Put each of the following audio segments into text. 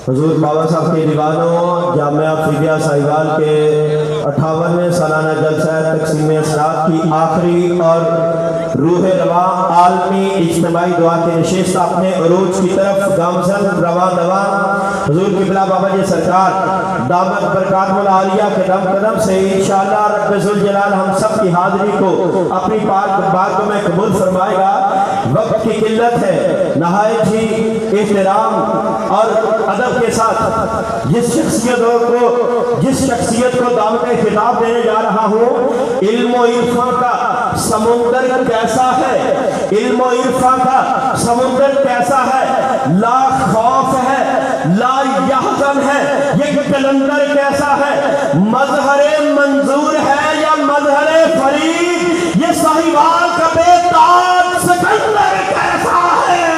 حضور بابا صاحب کے دیوانوں جامعہ فدیہ ساہیوال کے 58ویں سالانہ جلسہ تقسیم اسرار کی آخری اور روح رواں عالمی اجتماعی دعا کی نشست اپنے عروج کی طرف گامزن رواں دواں حضور قبلہ بابا جی سرکار دامت برکات العالیہ کے دم قدم سے انشاءاللہ رب ذوالجلال ہم سب کی حاضری کو اپنی پاک بارگاہ میں قبول فرمائے گا۔ وقت کی قلت ہے، نہایت ہی احترام اور ادب کے ساتھ جس شخصیت کو دعوت خطاب دینے جا رہا ہوں، علم و عرفان کا سمندر کیسا ہے، علم و عرفان کا سمندر کیسا ہے، لا خوف ہے لا یحزن ہے، یہ کلندر کیسا ہے، مظہر منظور ہے یا مظہر فرید، یہ ساہیوال کا بے تاج سکندر کیسا ہے۔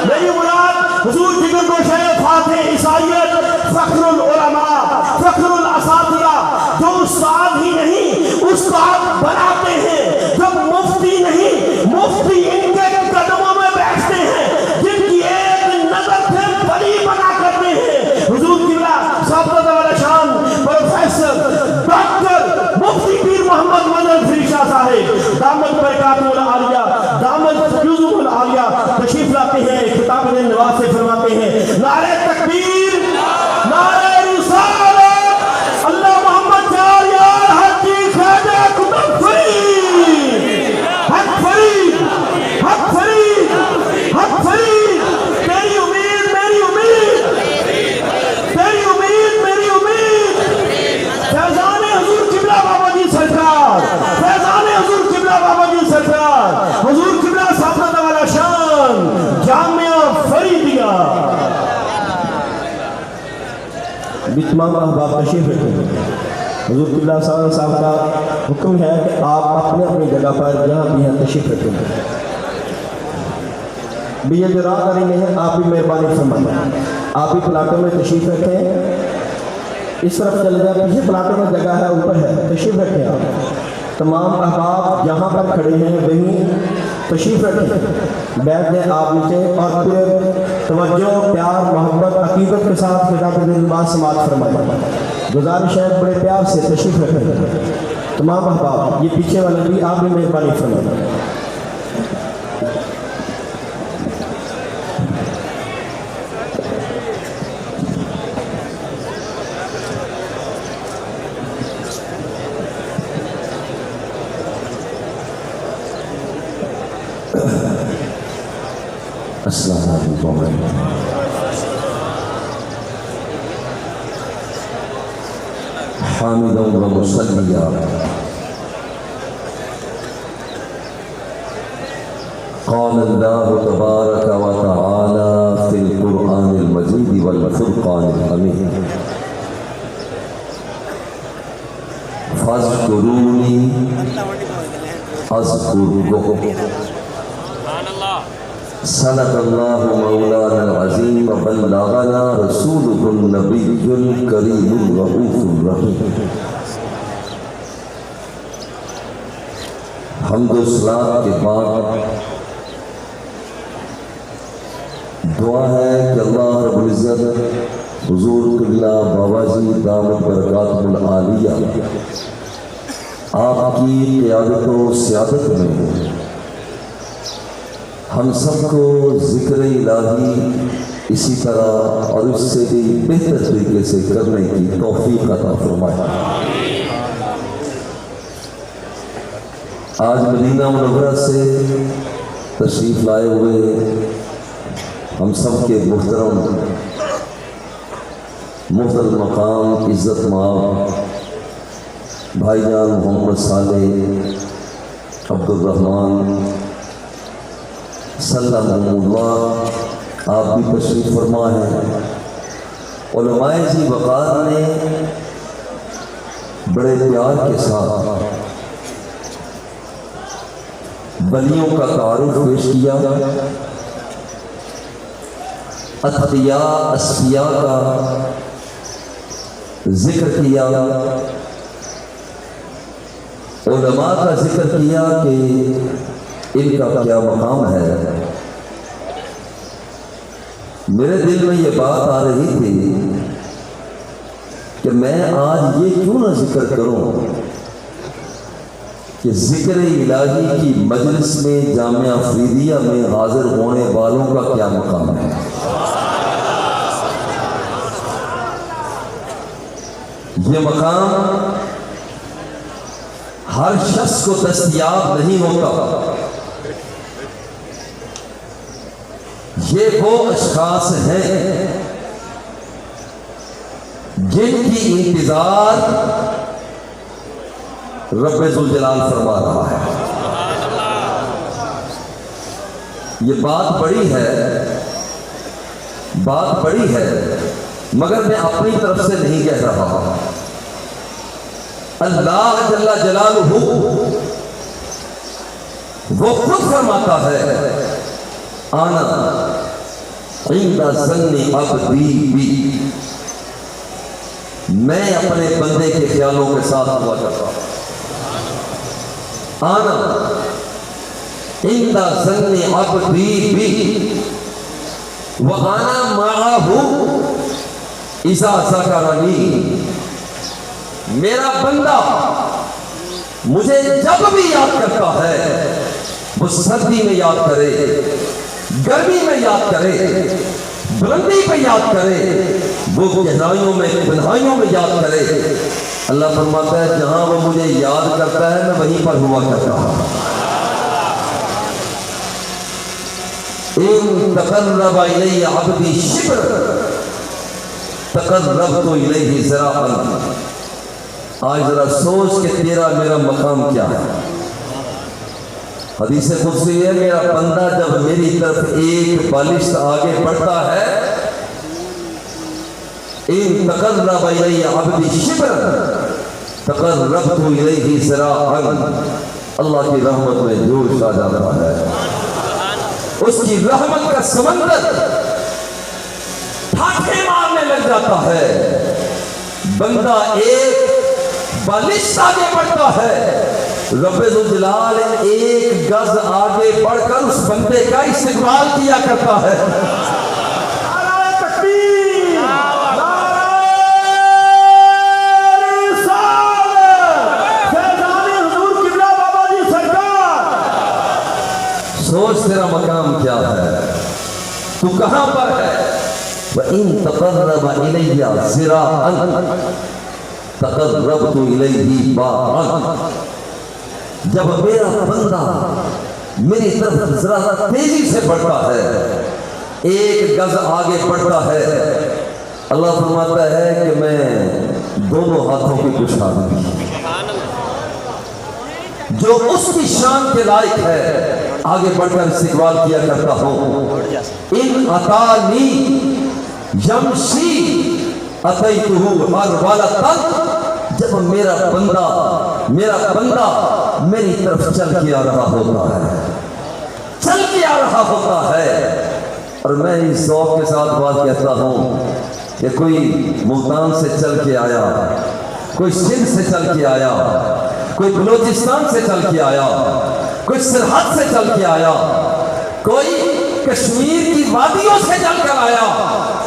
میری مراد حضور جگر گوشہ فاتح عیسائیت، فخر العلماء، فخر الاساتذہ، جو استاد ہی نہیں استاد بناتے ہیں، جب مفتی نہیں مفتی ان کے قدموں میں بیٹھتے ہیں، جن کی ایک نظر سے بلی بنا کرتے ہیں، حضور قبلہ صاحب والا شان پروفیسر ڈاکٹر مفتی پیر محمد مدن فری شاہ صاحب دامت برکات العالیہ دامت فیوزم العالیہ تشریف لاتے ہیں، خطاب نواز سے فرماتے ہیں، نعرہ تکبیر، نعرہ رسالت، اللہ محمد جار یار حق کی خیدہ کتب فرید، حق فرید، حق فرید، حق فرید، تیری امید میری امید، تیری امید میری امید، فیضان حضور قبلہ بابا جی سرکار، فیضان حضور قبلہ بابا جی سرکار، حضور قبلہ صاحب والا شان جامعہ فریدیہ۔ بتمام احباب تشریف رکھیں۔ حضور قبلہ صاحب کا حکم ہے کہ آپ اپنے اپنی جگہ پر جہاں بھی ہیں تشریف رکھیں۔ بھی یہ جو راہ کر رہے ہیں آپ بھی مہربانی فرمائیں، آپ بھی پلاٹوں میں تشریف رکھیں، اس طرف چل جائیں، پیچھے پلاٹوں میں جگہ ہے، اوپر ہے، تشریف رکھیں۔ آپ تمام احباب جہاں پر کھڑے ہیں وہیں تشریف رکھیں، بیٹھ جائیں آپ نیچے اور پورے توجہ پیار محبت عقیدت کے ساتھ خطاب نواز سماعت فرمائیں۔ گزارش ہے بڑے پیار سے تشریف رکھیں۔ تمام احباب یہ پیچھے والا بھی آپ بھی مہربانی فرمائیں۔ السلام علیکم حامدا و مصلیا قال اللہ تبارک و تعالی فی القرآن المجید والفرقان الحمید فاذکرونی اذکرکم۔ صدق اللہ مولانا العظیم وبلغنا رسولہ النبی الکریم الرؤوف الرحیم۔ حمد و صلاۃ کے بعد دعا ہے کہ اللہ رب العزت حضور قبلہ بابا جی دامت برکات العالیہ آپ کی قیادت و سیادت میں ہم سب کو ذکر الہی اسی طرح اور اس سے بھی بہتر طریقے سے کرنے کی توفیق عطا فرمائے۔ آج مدینہ منورہ سے تشریف لائے ہوئے ہم سب کے محترم مقام عزت مآب بھائی جان محمد صالح عبد الرحمن صلی اللہ آپ بھی تشریف فرما ہے۔ علماء ذی وقار نے بڑے پیار کے ساتھ ولیوں کا تعارف پیش کیا، اتقیاء اصفیاء کا ذکر کیا، علماء کا ذکر کیا کہ ان کا کیا مقام ہے۔ میرے دل میں یہ بات آ رہی تھی کہ میں آج یہ کیوں نہ ذکر کروں کہ ذکر الہی کی مجلس میں جامعہ فریدیہ میں حاضر ہونے والوں کا کیا مقام ہے۔ یہ مقام ہر شخص کو دستیاب نہیں ہوتا۔ یہ وہ اشخاص ہیں جن کی انتظار رب ذوالجلال فرما رہا ہے۔ یہ بات بڑی ہے مگر میں اپنی طرف سے نہیں کہہ رہا۔ اللہ جل جلالہ وہ خود فرماتا ہے آنا عند ظن عبدی بی، میں اپنے بندے کے خیالوں کے ساتھ ہوا کرتا ہوں۔ آنا عند ظن عبدی بی وانا معہ اذا ذکرنی، میرا بندہ مجھے جب بھی یاد کرتا ہے، وہ سردی میں یاد کرے، گرمی میں یاد کرے، بلندی پہ یاد کرے، وہ گہرائیوں میں تنہائیوں میں یاد کرے۔ اللہ فرماتا ہے جہاں وہ مجھے یاد کرتا ہے میں وہیں پر ہوا کرتا ہوں۔ ان تقرب الی عبدی شبر تقربت الیہ ذراعا، آج ذرا سوچ کہ تیرا میرا مقام کیا ہے۔ حدیث قدسی ہے میرا بندہ جب میری طرف ایک بالشت آگے بڑھتا ہے، ان تقرب الی عبدی شبر تقربت الیہ ذراعا، اللہ کی رحمت میں جوش آ جاتا ہے، اس کی رحمت کا سمندر ٹھاٹھے مارنے لگ جاتا ہے۔ بندہ ایک بالشت آگے بڑھتا ہے، رب ذوالجلال ایک گز آگے بڑھ کر اس بندے کا استقبال کیا کرتا ہے۔ نعرہ تکبیر، نعرہ رسالت، فیضان حضور قبلہ بابا جی سرکار۔ سوچ تیرا مقام کیا ہے، تو کہاں پر ہے۔ وَإِن تَقَرَّبَ إِلَيَّ ذِرَاعًا تَقَرَّبْتُ إِلَيْهِ بَاعًا، جب میرا بندہ میری طرف ذرا تیزی سے بڑھتا ہے، ایک گز آگے بڑھتا ہے، اللہ فرماتا ہے کہ میں دونوں ہاتھوں کی کشادگی جو اس کی شان کے لائق ہے آگے بڑھ کر استقبال کیا کرتا ہوں۔ ان اتانی یمشی اتیتہ ہرولۃ، جب میرا بندہ میری طرف چل کے آ رہا ہوتا ہے، اور میں اس ذوق کے ساتھ بات کہتا ہوں کہ کوئی ملتان سے چل کے آیا، کوئی سندھ سے چل کے آیا، کوئی بلوچستان سے چل کے آیا، کوئی سرحد سے چل کے آیا، کوئی کشمیر کی وادیوں سے چل کر آیا،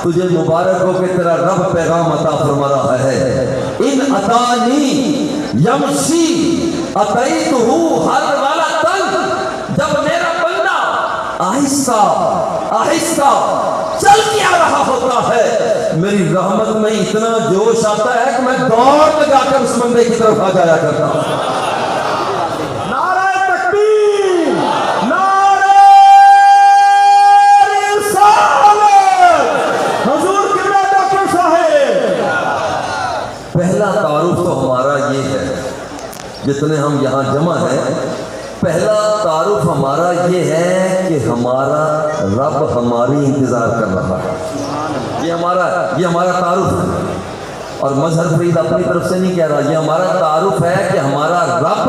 تجھے مبارک ہو کہ تیرا رب پیغام عطا فرما رہا ہے۔ ان اتانی یمشی اتیتہ ہرولۃ، جب میرا بندہ آہستہ آہستہ چل کے آ رہا ہوتا ہے، میری رحمت میں اتنا جوش آتا ہے کہ میں دوڑ لگا کر اس بندے کی طرف آ جایا کرتا ہوں۔ نعرہ تکبیر، نعرہ رسالت، حضور قبلہ ڈاکٹر صاحب۔ پہلا تعارف تو ہمارا یہ ہے، جتنے ہم یہاں جمع ہیں، پہلا تعارف ہمارا یہ ہے کہ ہمارا رب ہماری انتظار کر رہا ہے۔ یہ ہمارا تعارف ہے، اور مظہر فرید اپنی طرف سے نہیں کہہ رہا، یہ ہمارا تعارف ہے کہ ہمارا رب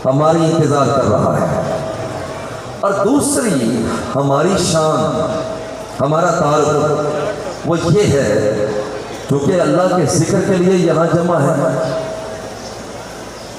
ہماری انتظار کر رہا ہے۔ اور دوسری ہماری شان، ہمارا تعارف وہ یہ ہے، کیونکہ اللہ کے ذکر کے لیے یہاں جمع ہے،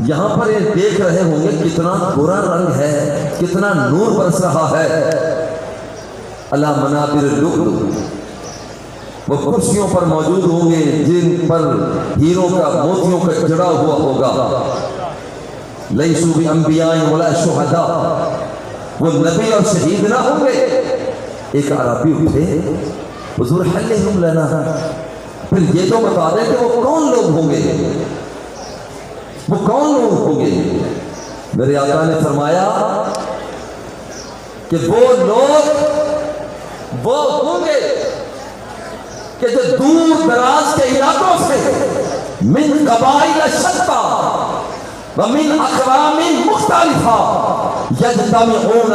یہاں پر یہ دیکھ رہے ہوں گے کتنا برا رنگ ہے، کتنا نور برس رہا ہے۔ علی منابر اللؤلؤ، وہ کرسیوں پر موجود ہوں گے جن پر ہیروں کا موتیوں کا جڑا ہوا ہوگا۔ لیسوا بانبیاء ولا شہداء، وہ نبی اور شہید نہ ہوں گے۔ ایک عربی اٹھے، حضور حلہم لنا، پھر یہ تو بتا دیں کہ وہ کون لوگ ہوں گے، وہ کون لوگ ہوں گے؟ میرے آقا نے فرمایا کہ وہ لوگ وہ ہوں گے کہ جو دور دراز کے علاقوں سے من قبائل شتیٰ ومن اقوام مختلفہ یجتمعون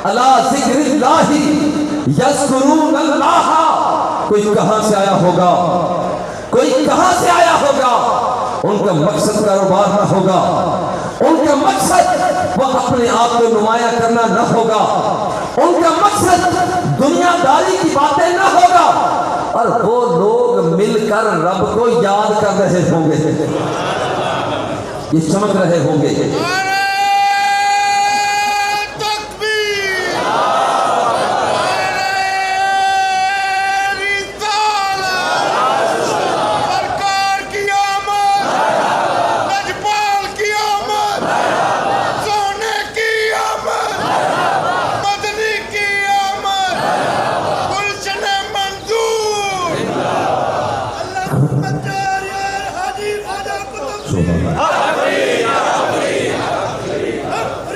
علی ذکر اللہ یذکرون اللہ۔ کوئی کہاں سے آیا ہوگا، کوئی کہاں سے آیا ہوگا، ان کا مقصد کاروبار نہ ہوگا، ان کا مقصد وہ اپنے آپ کو نمایاں کرنا نہ ہوگا، ان کا مقصد دنیا داری کی باتیں نہ ہوگا، اور وہ لوگ مل کر رب کو یاد کر رہے ہوں گے، یہ چمک رہے ہوں گے۔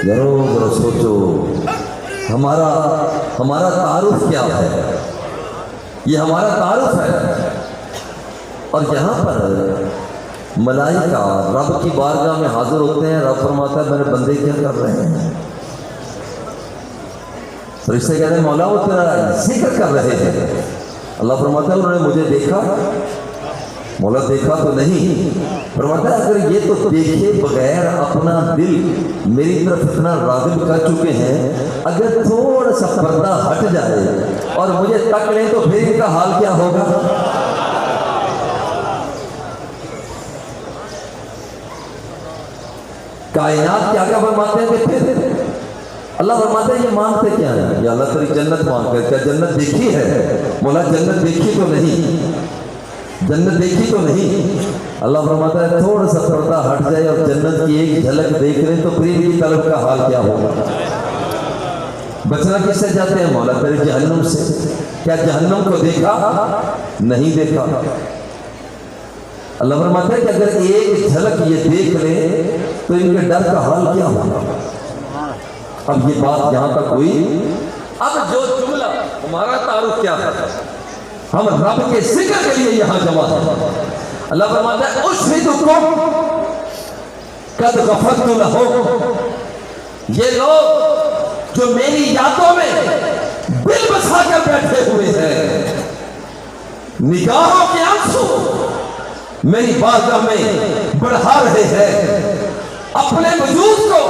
ذرا سوچو ہمارا تعارف کیا ہے، یہ ہمارا تعارف ہے۔ اور یہاں پر ملائکہ رب کی بارگاہ میں حاضر ہوتے ہیں، رب فرماتا ہے میرے بندے کیا کر رہے ہیں؟ فرشتے کہتے ہیں مولا وہ تیرا ذکر کر رہے ہیں۔ اللہ فرماتا ہے انہوں نے مجھے دیکھا؟ مولا دیکھا تو نہیں۔ فرماتا ہے اگر یہ تو دیکھے بغیر اپنا دل میری طرف اتنا راغب کر چکے ہیں، اگر تھوڑا سا پردہ ہٹ جائے اور مجھے تک لیں تو پھر ان کا حال کیا ہوگا؟ کائنات کیا فرماتے ہیں کہ پھر اللہ فرماتے ہیں یہ مانگتے کیا ہے؟ یا اللہ تیری جنت مانگ کر، کیا جنت دیکھی ہے؟ مولا جنت دیکھی تو نہیں، جنت دیکھی تو نہیں۔ اللہ فرماتا ہے تھوڑا سا پردہ ہٹ جائے اور جنت کی ایک جھلک دیکھ لیں تو پھر کی طلب کا حال کیا ہوگا؟ بچنا کس سے جاتے ہیں؟ مولا تیرے جہنم سے۔ کیا جہنم کو دیکھا؟ نہیں دیکھا۔ اللہ فرماتا ہے کہ اگر ایک جھلک یہ دیکھ لیں تو ان کے ڈر کا حال کیا ہوگا؟ اب یہ بات یہاں تک ہوئی۔ اب جو جملہ ہمارا تعارف کیا ہے، ہم رب کے ذکر کے لیے یہاں جمع ہیں۔ اللہ فرماتا ہے اشہدکم قد غفرت لہم، یہ لوگ جو میری یادوں میں دل بسا کر بیٹھے ہوئے ہیں، نگاہوں کے آنسو میری بارگاہ میں بڑھا رہے ہیں، اپنے وجود کو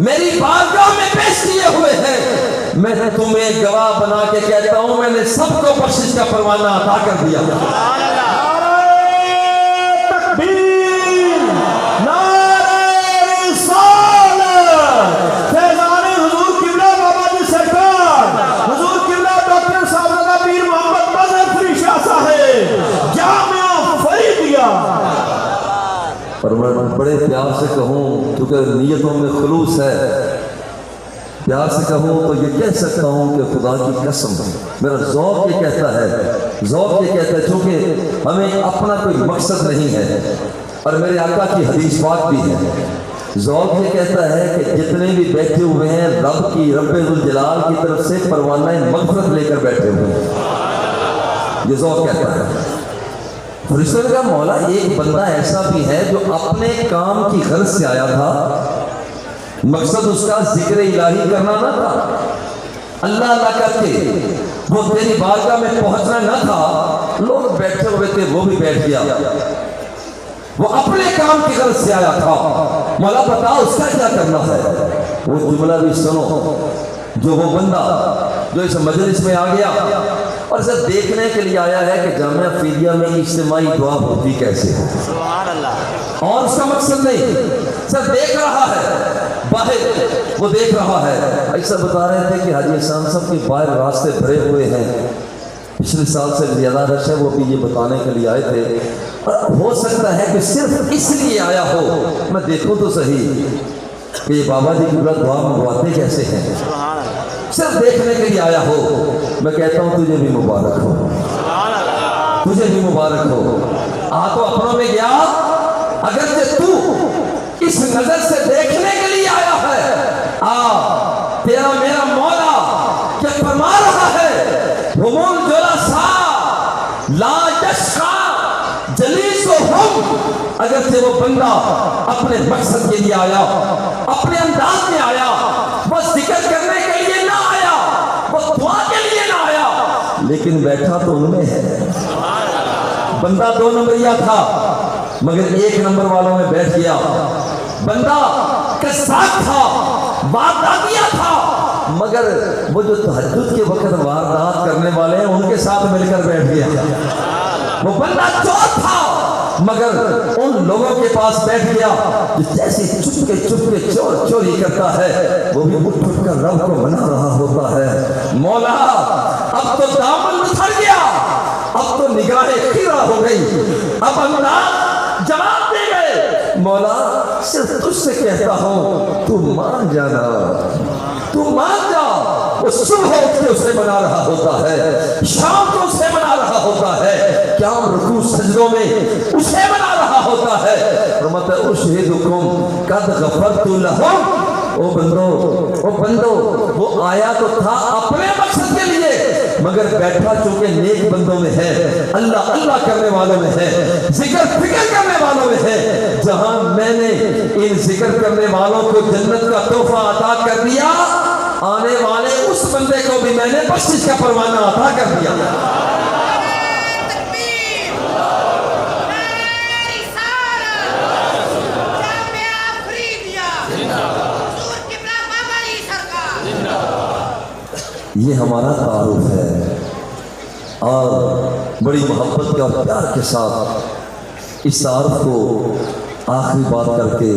میری بارگاہ میں پیش کیے ہوئے ہیں، میں تمہیں گواہ بنا کے کہتا ہوں میں نے سب کو بخشش کا پروانہ عطا کر دیا۔ اور میں بڑے پیار سے کہوں کیونکہ نیتوں میں خلوص ہے، پیار سے کہوں تو یہ کہہ سکتا ہوں کہ خدا کی قسم میرا ذوق یہ کہتا ہے چونکہ ہمیں اپنا کوئی مقصد نہیں ہے، اور میرے آقا کی حدیث پاک بھی ہے، ذوق یہ کہتا ہے کہ جتنے بھی بیٹھے ہوئے ہیں رب ذوالجلال کی طرف سے پروانہ مغفرت لے کر بیٹھے ہوئے ہیں، یہ ذوق کہتا ہے۔ فرشتوں نے کہا مولا ایک بندہ ایسا بھی ہے جو اپنے کام کی غرض سے آیا تھا، مقصد اس کا ذکر الہی کرنا نہ تھا، اللہ کر کے وہ تیری بارگاہ میں پہنچنا نہ تھا، لوگ بیٹھے ہوئے تھے وہ بھی بیٹھ گیا، وہ اپنے کام کی غرض سے آیا تھا، مولا بتا اس کا کیا کرنا ہے؟ وہ جملہ بھی سنو، جو وہ بندہ جو اس مجلس میں آ گیا اور صرف دیکھنے کے لیے آیا ہے کہ جامعہ فیدیہ میں اجتماعی دعا ہوتی کیسے ہے، سبحان اللہ، اور اس کا مقصد نہیں، صرف دیکھ رہا ہے باہر، وہ دیکھ رہا ہے۔ ایسا بتا رہے تھے کہ حاجی احسان صاحب کے باہر راستے بھرے ہوئے ہیں، پچھلے سال سے زیادہ رش ہے، وہ بھی یہ بتانے کے لیے آئے تھے، اور ہو سکتا ہے کہ صرف اس لیے آیا ہو، میں دیکھوں تو صحیح کہ یہ بابا جی کی دعا منگواتے کیسے ہیں، سبحان اللہ، صرف دیکھنے کے لیے آیا ہو۔ میں کہتا ہوں تجھے بھی مبارک ہو، سبحان اللہ، تجھے بھی مبارک ہو۔ آ تو اپنوں میں گیا، اگرچہ تو اس نظر سے دیکھنے کے لیے آیا ہے، تیرا میرا مولا کیا فرما رہا ہے، ہمون جلسا لا یشقا جلیسہم، اگرچہ وہ بندہ اپنے مقصد کے لیے آیا، اپنے انداز میں آیا، وہ ذکر کرنے کے لیے نہ آیا، وہ دعا کے لیے نہ آیا، لیکن بیٹھا تو ان میں ہے۔ بندہ 2 نمبریہ تھا مگر 1 نمبر والوں میں بیٹھ گیا، بندہ قصاب تھا، وارداتیہ تھا، مگر وہ جو تہجد کے وقت واردات کرنے والے ہیں ان کے ساتھ مل کر بیٹھ گیا۔ وہ بندہ چور تھا مگر ان لوگوں کے پاس بیٹھ گیا جو جیسے چپ کے چوری کرتا ہے، وہ بھی اٹھ کر رب کو منا رہا ہوتا ہے۔ مولا اب تو دامن اتر گیا، اب تو نگاہیں خیرہ ہو گئی، اب انداز جواب دے گئے، مولا صرف تجھ سے کہتا ہوں تو مان جانا، تو مان جا۔ وہ صبح اٹھ کے اسے بنا رہا ہوتا ہے، شام کو اسے بنا رہا ہوتا ہے، قیام رکوع سجدوں میں اسے بنا رہا ہوتا ہے۔ فرماتا ہے اشہدکم قد غفرت لہم، او بندو وہ آیا تو تھا اپنے مقصد کے لیے مگر بیٹھا چونکہ نیک بندوں میں ہے، اللہ اللہ کرنے والوں میں ہے، ذکر فکر کرنے والوں میں ہے۔ جہاں میں نے ان ذکر کرنے والوں کو جنت کا تحفہ عطا کر دیا، آنے والے اس بندے کو بھی میں نے بخشش کا پروانہ عطا کر دیا۔ یہ ہمارا تعارف ہے، اور بڑی محبت کے اور پیار کے ساتھ اس تعارف کو آخری بات کر کے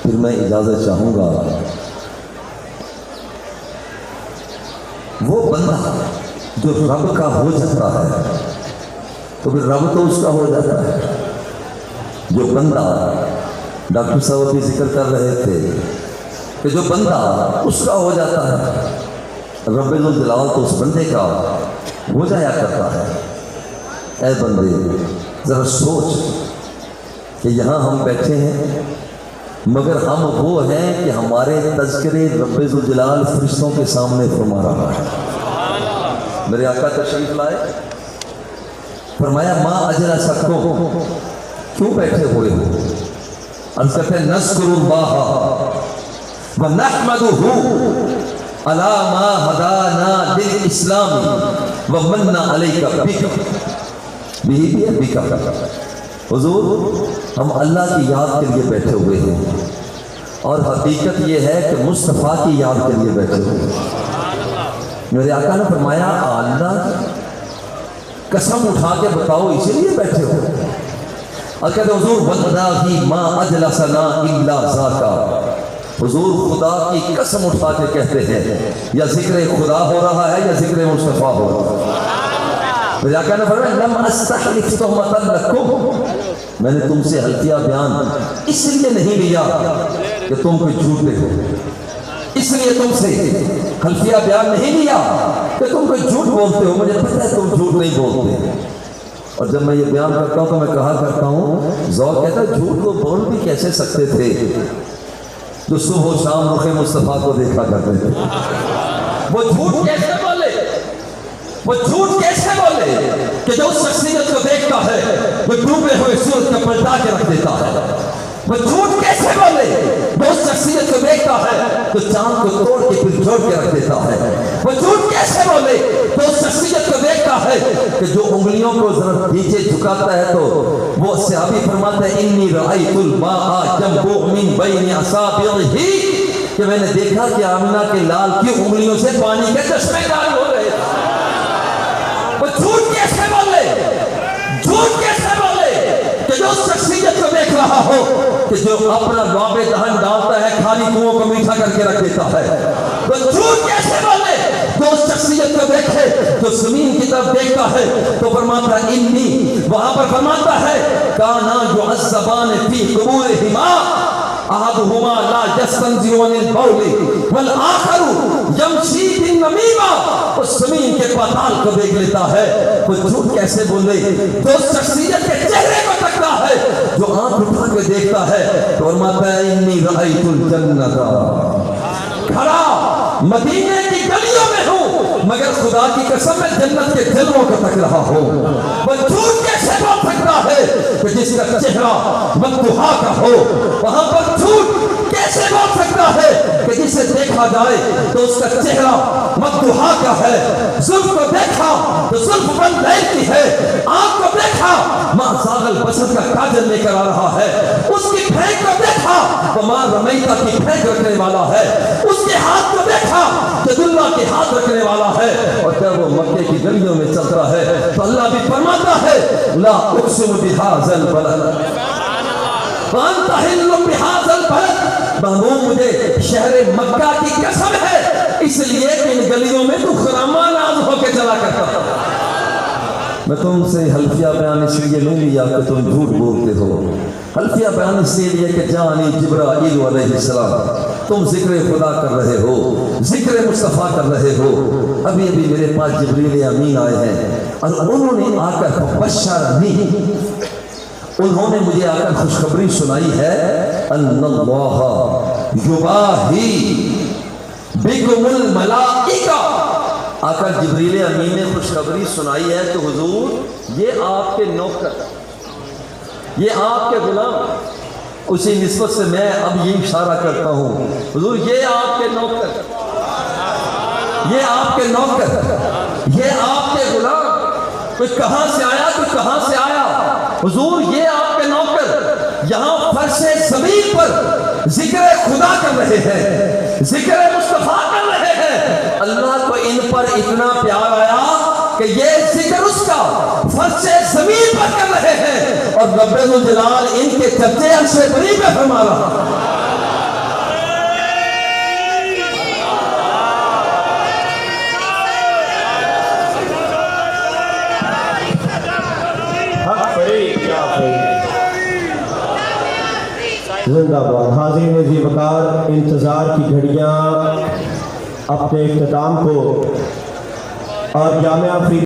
پھر میں اجازت چاہوں گا۔ وہ بندہ جو رب کا ہو جاتا ہے تو پھر رب تو اس کا ہو جاتا ہے۔ جو بندہ ڈاکٹر صاحب بھی ذکر کر رہے تھے کہ جو بندہ اس کا ہو جاتا ہے، رب الجلال تو اس بندے کا ہو جایا کرتا ہے۔ اے بندے ذرا سوچ کہ یہاں ہم بیٹھے ہیں مگر ہم وہ ہیں کہ ہمارے تذکرے رب الجلال فرشتوں کے سامنے فرما رہا ہے۔ میرے آقا تشریف لائے، فرمایا ما اجلسکم، کیوں بیٹھے ہوئے ہو؟ عرض کرتے ہیں نذکر اللہ ونحمدہ علی ما ہدانا للاسلام ومن علیک بک۔ حضور ہم اللہ کی یاد کے لیے بیٹھے ہوئے ہیں، اور حقیقت یہ ہے کہ مصطفیٰ کی یاد کے لیے بیٹھے ہوئے ہیں۔ میرے آقا نے فرمایا اللہ قسم اٹھا کے بتاؤ اسی لیے بیٹھے ہو؟ اور کہتے حضور واللہ ما اجلسنا الا ذاکا، حضور خدا کی قسم اٹھا کے کہتے ہیں یا ذکر خدا ہو رہا ہے یا ذکر مصطفیٰ ہو رہا ہے۔ میرے آقا نے فرمایا لم استحلف تہمۃ لکم، میں نے تم سے حلفیہ بیان اس لیے نہیں لیا کہ تم کوئی جھوٹے ہو، اس لیے تم سے حلفیہ بیان نہیں لیا کہ تم کوئی جھوٹ بولتے ہو، مجھے پتہ ہے تم جھوٹ نہیں بولتے۔ اور جب میں یہ بیان کرتا ہوں تو میں کہا کرتا ہوں ذوق کہتا ہے جھوٹ کو بول بھی کیسے سکتے تھے جو صبح و شام رخ مصطفیٰ کو دیکھا کرتے تھے؟ وہ جھوٹ کیسے بولے، وہ جھوٹ کیسے بولے کہ جو اس شخصیت کو دیکھتا ہے وہ ڈوبے ہوئے سورج کو پلٹا کے رکھ دیتا ہے؟ وہ جھوٹ کیسے بولے وہ اس شخصیت کو دیکھتا ہے تو چاند کو توڑ کے پھر جوڑ کے رکھ دیتا ہے؟ وہ جھوٹ کیسے بولے وہ اس شخصیت کو دیکھتا ہے کہ جو انگلیوں کو ذرا نیچے جھکاتا ہے تو وہ صحابی فرماتا ہے انی رأیت الماء جنبع من بین اصابعہ، کہ میں نے دیکھا کہ آمنہ کے لال کی انگلیوں سے پانی کے چشمے جاری ہو رہے تھے۔ وہ جھوٹ کیسے بولے کہ جو شخصیت کو دیکھ رہا ہو کہ جو اپنا لعاب دہن ڈالتا ہے خالی کنووں کو میٹھا کر کے رکھ دیتا ہے، وہ جھوٹ کیسے بولے جو شخصیت کو دیکھے جو زمین کی طرف دیکھتا ہے تو فرماتا ہے انی، وہاں پر فرماتا ہے کانا یعذبان فی قبورہما احدہما لا یستنزع عن البول والآخر یمشی بالنمیمہ، اس زمین کے پاتال کو دیکھ لیتا ہے، وہ جھوٹ کیسے بولے جو شخصیت کے چہرے کو تکتا ہے جو آنکھ اٹھا کے دیکھتا ہے تو فرماتا ہے انی رأیت الجنت، کھڑا مدینے کی گلیوں میں ہوں مگر خدا کی قسم میں جنت کے جلووں کو تک رہا ہوں۔ وہ جھوٹ کیسے بول سکتا ہے کہ جس کا چہرہ مدحا کا ہو، وہاں پر جھوٹ کیسے بول سکتا ہے کہ جسے دیکھا جائے تو اس کا چہرہ مدحا کا ہے، زلف کو دیکھا تو زلف بند لیل کی ہے، آنکھ کو دیکھا ماں ساغل بسر کا کاجل لے کر آ رہا ہے، اس کی پھینک کو دیکھا تو ماں رمیتا کی پھینک رکھنے والا ہے، اس کے ہاتھ کو دیکھا جد اللہ کے ہاتھ رکھنے والا ہے، اور جب وہ مکے کی گلیوں میں چلتا ہے تو اللہ بھی فرماتا ہے لا اقسم بہذا البلد وانت حل بہذا البلد، محمود مجھے شہر مکہ کی قسم ہے اس لیے کہ ان گلیوں میں تو خرامہ ناز ہو کے چلا کرتا تھا۔ میں تم سے حلفیہ بیان اس لیے نہیں لیا کہ تم جھوٹ بولتے ہو، حلفیہ بیان اس لیے کہ جانی جبرائیل علیہ السلام تم ذکر خدا کر رہے ہو، ذکر مصطفیٰ کر رہے ہو، ابھی ابھی میرے پاس جبریل امین آئے ہیں اور انہوں نے آ کر بشرنی، انہوں نے مجھے آ کر خوشخبری سنائی ہے ان اللہ یباہی بکم الملائکہ، آ کر جبریل امین نے خوشخبری سنائی ہے کہ حضور یہ آپ کے نوکر، یہ آپ کے غلام، اسی نسبت سے میں اب یہ اشارہ کرتا ہوں حضور یہ آپ کے نوکر، یہ آپ کے نوکر، یہ آپ کے غلام، کوئی کہاں سے آیا کوئی کہاں سے آیا، حضور یہ آپ کے نوکر یہاں فرش زمین پر ذکر خدا کر رہے ہیں، ذکر مصطفیٰ کر رہے ہیں، اللہ کو ان پر اتنا پیار آیا کہ یہ ذکر اس کا فرش زمین پر کر رہے ہیں اور رب الجلال ان کے چرچے عرش بری پہ فرما رہا۔ زندہ باد۔ حاضرین عزیز وقار، انتظار کی گھڑیاں اپنے اختتام کو اور جامعہ